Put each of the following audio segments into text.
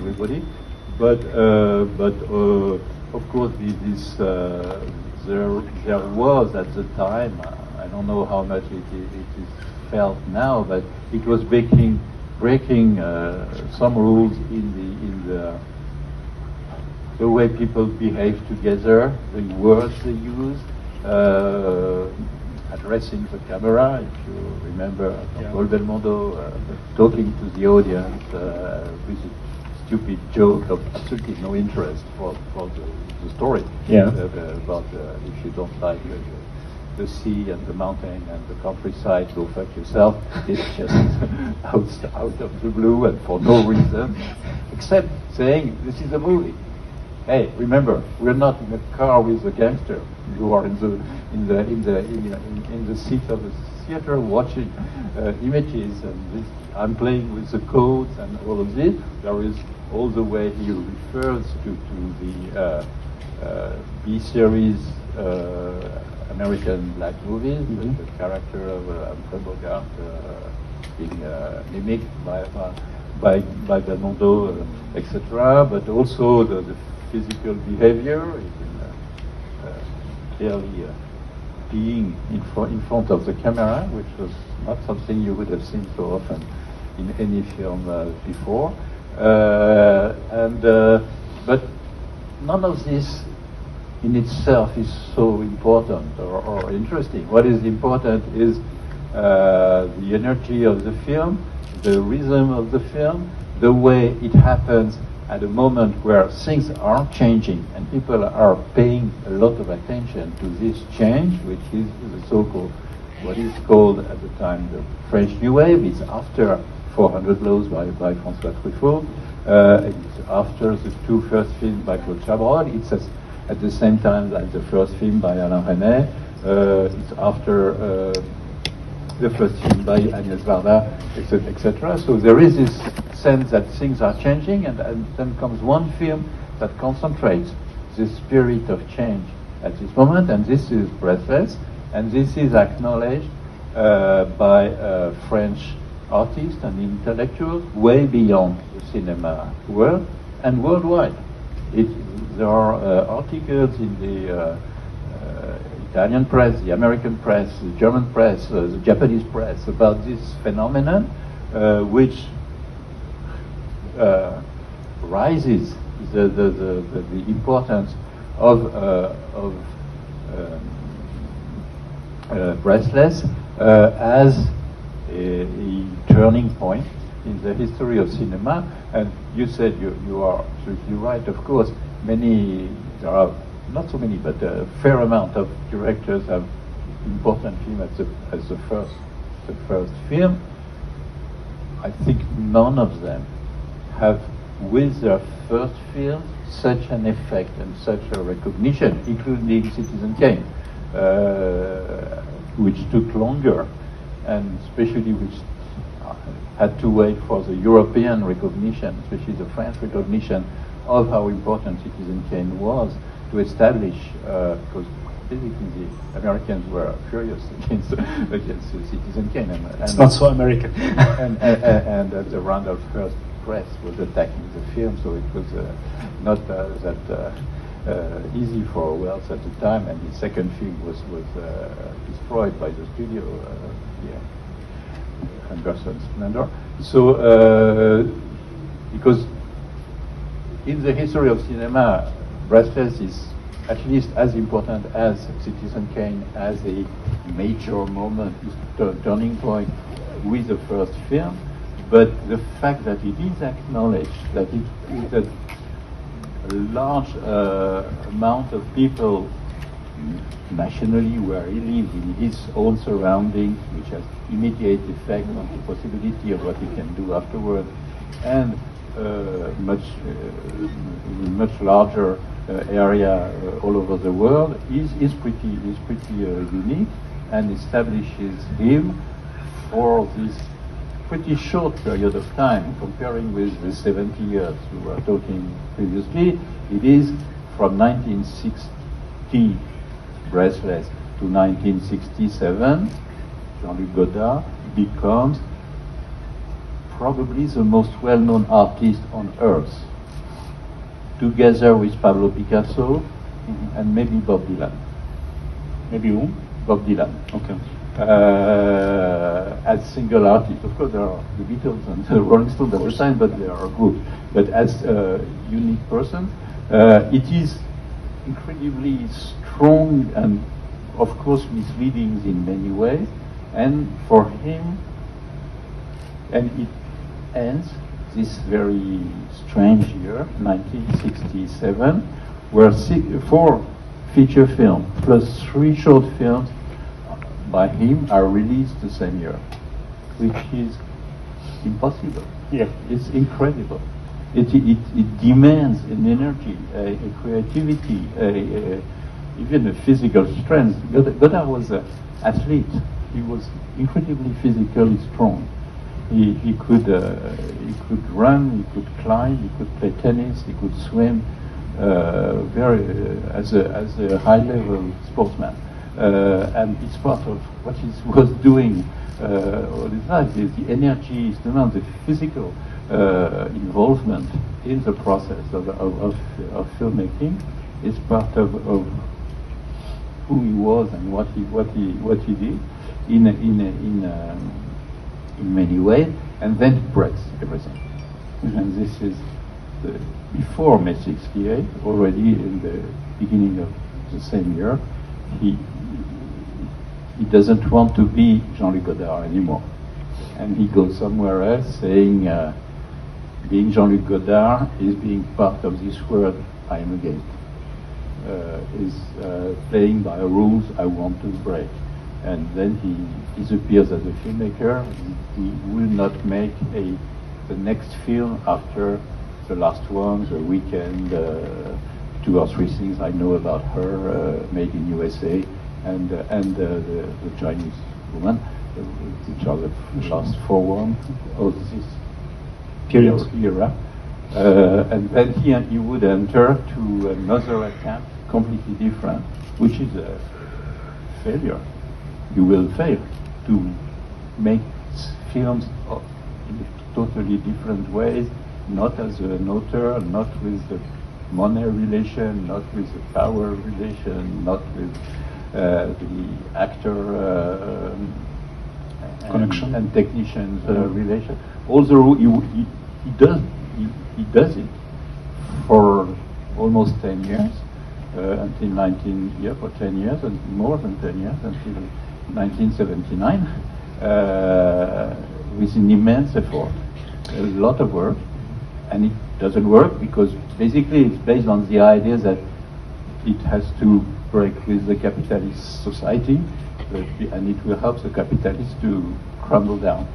everybody. But of course, there was at the time. I don't know how much it is felt now, but it was breaking some rules in the way people behave together, the words they use, addressing the camera. If you remember, Paul Belmondo talking to the audience with a stupid joke of absolutely no interest for the story. About if you don't like the sea and the mountain and the countryside, go fuck yourself. It's just out of the blue and for no reason, except saying this is a movie. Hey, remember, we're not in a car with a gangster. You are in the seat of the theater watching images, and this, I'm playing with the codes and all of this. There is all the way he refers to the B-series American black movies, with the character of Humphrey Bogart being mimicked by Belmondo, etc. But also the physical behavior, clearly being in front of the camera, which was not something you would have seen so often in any film before. But none of this in itself is so important or interesting. What is important is the energy of the film, the rhythm of the film, the way it happens at a moment where things are changing and people are paying a lot of attention to this change, which is the so-called, what is called at the time the French New Wave. It's after 400 Blows by François Truffaut. It's after the two first films by Claude Chabrol. It's at the same time as the first film by Alain Resnais. It's after the first film by Agnès Varda, etc. So there is this sense that things are changing, and then comes one film that concentrates the spirit of change at this moment, and this is Breathless, and this is acknowledged by French artists and intellectuals way beyond the cinema world and worldwide. There are articles in the Italian press, the American press, the German press, the Japanese press about this phenomenon, which rises the importance of Breathless as a turning point in the history of cinema. And you said you are absolutely right. Of course, there are not so many, but a fair amount of directors have important film as the first film. I think none of them have, with their first film, such an effect and such a recognition, including Citizen Kane, which took longer, and especially which had to wait for the European recognition, especially the French recognition of how important Citizen Kane was to establish, because basically the Americans were furious against Citizen Kane. And it's not so American. and the Randolph Hearst press was attacking the film, so it was not that easy for Wells at the time, and his second film was destroyed by the studio, Anderson Splendor. So, because in the history of cinema, Breathless is at least as important as Citizen Kane as a major moment, turning point with the first film. But the fact that it is acknowledged, that a large amount of people nationally where he lived in his own surroundings, which has immediate effect on the possibility of what he can do afterward, and much larger area all over the world is pretty unique, and establishes him for this pretty short period of time, comparing with the 70 years we were talking previously. It is from 1960 Breathless to 1967. Jean-Luc Godard becomes probably the most well-known artist on earth together with Pablo Picasso and maybe Bob Dylan. Maybe who? Bob Dylan. Okay. As single artists. Of course, there are the Beatles and the Rolling Stones at the time, but they are a group. But as a unique person, it is incredibly strong and, of course, misleading in many ways. And for him, and it ends this very strange year, 1967, where 4 feature films plus 3 short films by him are released the same year, which is impossible. Yeah. It's incredible. It demands an energy, a creativity, even a physical strength. Godard was an athlete. He was incredibly physically strong. He could run, he could climb, he could play tennis, he could swim, as a high level sportsman. And it's part of what he was doing all his life. The energy, the physical involvement in the process of filmmaking is part of who he was and what he did in many ways, and then it breaks everything. And this is before May 68, already in the beginning of the same year, he doesn't want to be Jean-Luc Godard anymore. And he goes somewhere else saying, being Jean-Luc Godard is being part of this world I am against. Is playing by rules I want to break. And then he disappears as a filmmaker. He will not make the next film after the last one, The Weekend, 2 or 3 things I know about her, Made in USA, and the Chinese woman, which are the last 4 ones of this period era. And then he would enter to another attempt, completely different, which is a failure. You will fail to make films in totally different ways, not as an author, not with the money relation, not with the power relation, not with the actor connection and technicians relation. Although he does it for almost 10 years, until for 10 years, and more than 10 years, until 1979, with an immense effort, a lot of work, and it doesn't work because basically it's based on the idea that it has to break with the capitalist society, and it will help the capitalists to crumble down,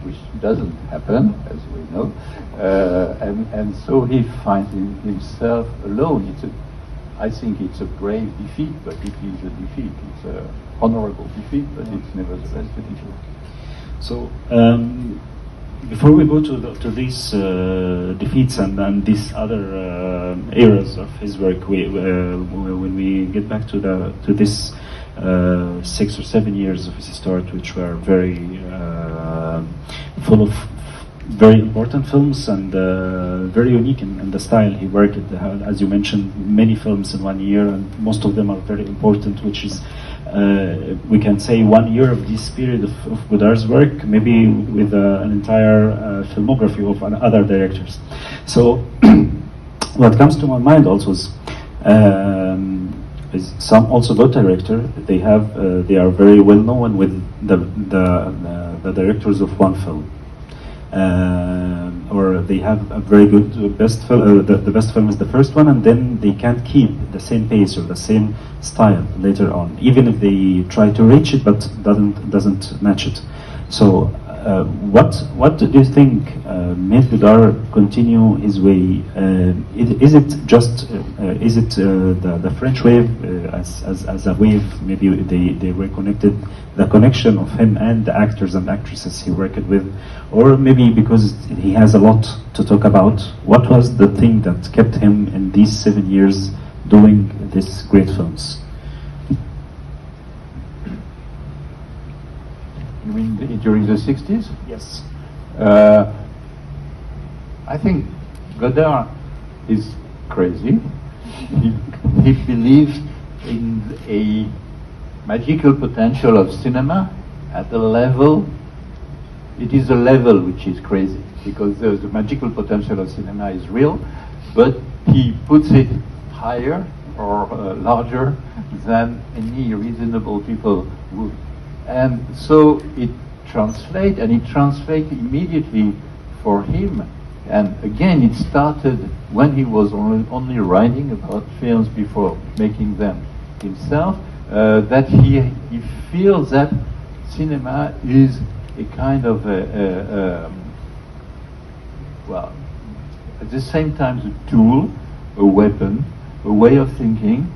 which doesn't happen, as we know, and so he finds himself alone. I think it's a brave defeat, but it is a defeat. It's a honorable defeat, but it's nevertheless a defeat. So, before we go to these defeats and these other eras of his work, when we get back to this 6 or 7 years of his start, which were very full of very important films and very unique in the style he worked. As you mentioned, many films in 1 year, and most of them are very important, which is, we can say, 1 year of this period of Godard's work, maybe with an entire filmography of other directors. So, what comes to my mind also is some also both director. They are very well known with the directors of one film. Or they have a very good best film. The best film is the first one, and then they can't keep the same pace or the same style later on, even if they try to reach it, but doesn't match it. So, what do you think made Godard continue his way? Is it just the French wave as a wave? Maybe they reconnected the connection of him and the actors and actresses he worked with, or maybe because he has a lot to talk about. What was the thing that kept him in these 7 years doing these great films? You mean during the 60s? Yes. I think Godard is crazy. He believes in a magical potential of cinema at a level. It is a level which is crazy, because the magical potential of cinema is real, but he puts it higher or larger than any reasonable people would. And so it translates immediately for him. And again, it started when he was only writing about films before making them himself, that he feels that cinema is a kind of well, at the same time a tool, a weapon, a way of thinking,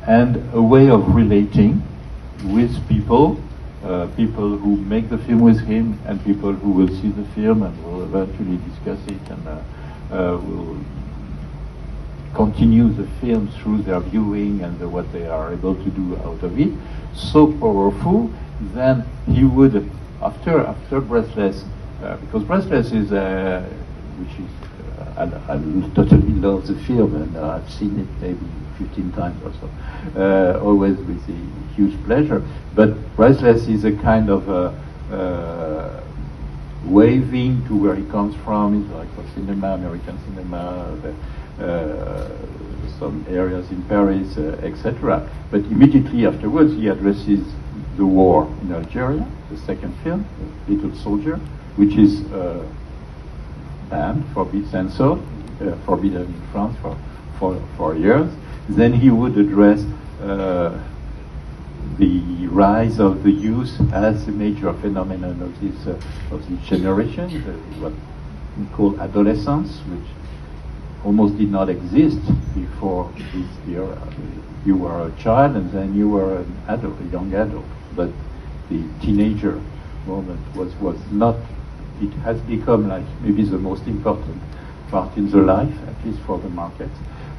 and a way of relating with people, people who make the film with him, and people who will see the film and will eventually discuss it and will continue the film through their viewing and what they are able to do out of it. So powerful, then he would, after Breathless, because Breathless is, which is, I totally love the film, and I've seen it maybe 15 times or so, always with a huge pleasure. But Breathless is a kind of waving to where he comes from. It's like for cinema, American cinema, some areas in Paris, etc. But immediately afterwards, he addresses the war in Algeria, the second film, Little Soldier, which is banned, censored, forbidden in France for years. Then he would address the rise of the youth as a major phenomenon of this generation, what we call adolescence, which almost did not exist before this era. You were a child and then you were an adult, a young adult, but the teenager moment was not. It has become like maybe the most important part in the life, at least for the market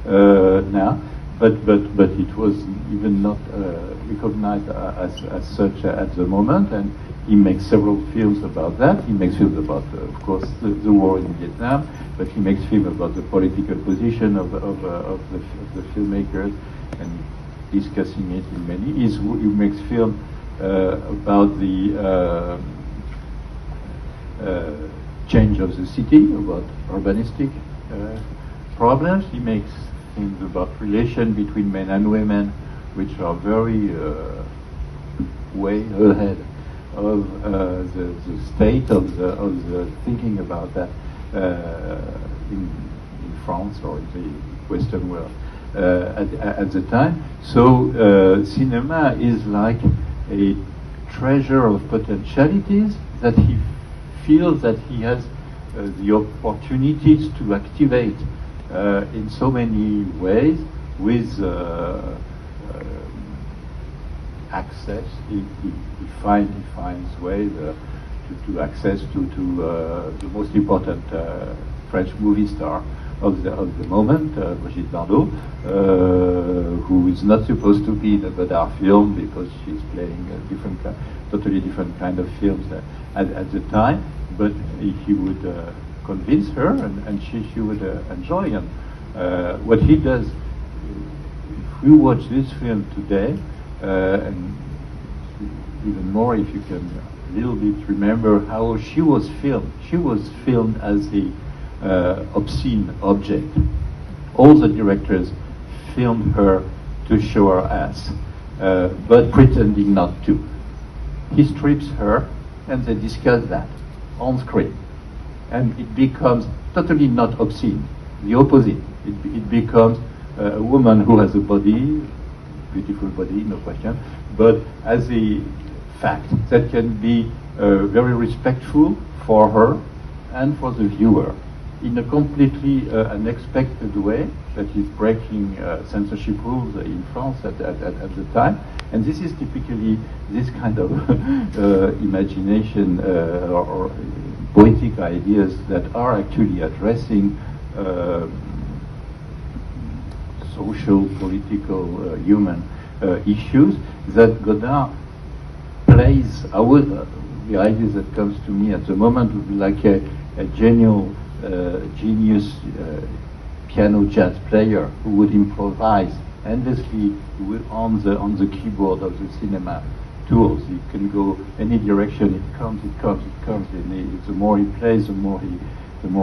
now. But it was even not recognized as such at the moment, and he makes several films about that. He makes films about, of course, the war in Vietnam, but he makes films about the political position of the filmmakers and discussing it in many. He makes film about the change of the city, about urbanistic problems. He makes things about relation between men and women, which are very way ahead of the state of the thinking about that in France or in the Western world at the time. So cinema is like a treasure of potentialities that he feels that he has the opportunities to activate in so many ways with access. He finds ways to access to the most important French movie star of the moment, Brigitte Bardot, who is not supposed to be in a Godard film because she's playing a totally different kind of films at the time. But he would convince her, and she would enjoy him. What he does, if we watch this film today, and even more if you can a little bit remember how she was filmed. She was filmed as the obscene object. All the directors filmed her to show her ass, but pretending not to. He strips her, and they discuss that on screen. And it becomes totally not obscene. The opposite. It becomes a woman who has a body, beautiful body, no question, but as a fact that can be very respectful for her and for the viewer in a completely unexpected way that is breaking censorship rules in France at the time. And this is typically this kind of imagination or poetic ideas that are actually addressing social, political, human issues that Godard plays. The idea that comes to me at the moment would be like a genius piano jazz player who would improvise endlessly on the keyboard of the cinema tools. He can go any direction. It comes. And the more he plays, the more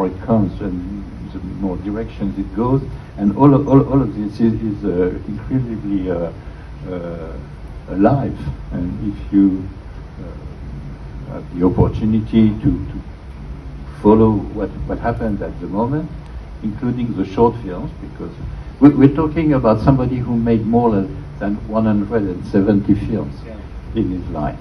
it comes, and the more directions it goes. And all of this is incredibly alive. And if you have the opportunity to follow what happened at the moment, including the short films, because we're talking about somebody who made more than 170 films in his life.